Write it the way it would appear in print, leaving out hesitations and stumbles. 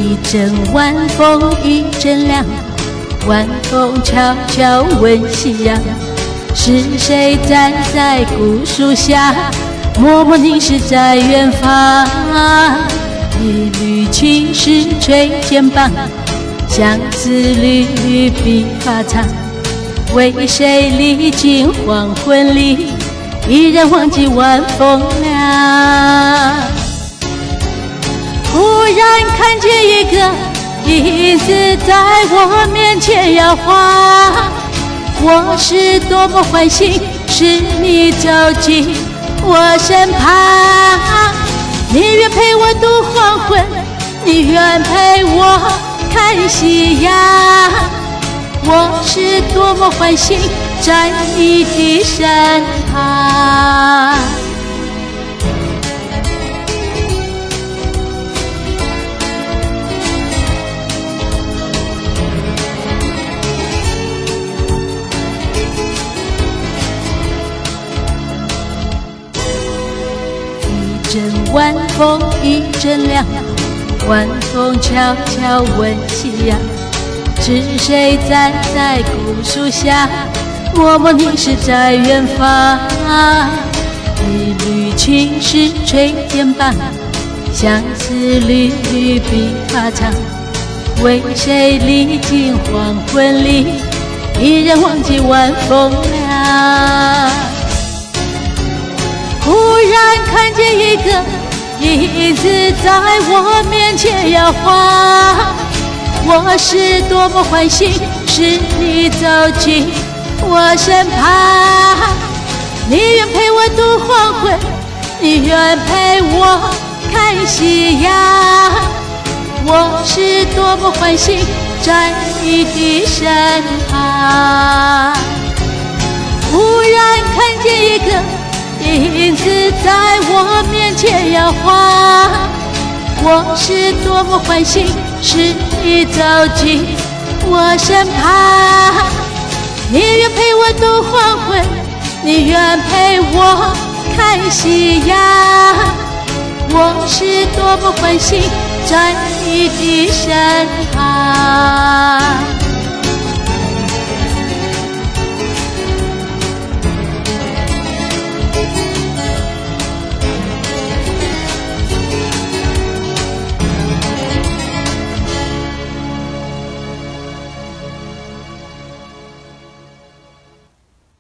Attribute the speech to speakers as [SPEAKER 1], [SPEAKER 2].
[SPEAKER 1] 一阵晚风一阵凉，晚风悄悄问夕阳，是谁站在古树下，默默凝视在远方。一缕青丝垂肩膀，相思缕缕笔发长。为谁历经黄昏里，依然忘记晚风凉？忽然看见一个影子在我面前摇晃，我是多么欢喜，是你走进我身旁。你愿陪我度黄昏，你愿陪我看夕阳，我是多么欢喜，在你的身旁。一阵晚风一阵凉，晚风悄悄问夕阳，是谁站在古树下，默默凝视在远方。一缕青丝垂肩膀，相思缕缕笔发长。为谁历经黄昏里，依然忘记晚风凉？忽然看见一个影子在我面前摇晃，我是多么欢喜，是你走进我身旁。你愿陪我度黄昏，你愿陪我看夕阳，我是多么欢喜，在你的身旁。忽然看见一个影子在我面前摇晃，我是多么欢喜，是你走进我身旁。你愿陪我度黄昏，你愿陪我看夕阳，我是多么欢喜，在你的身旁。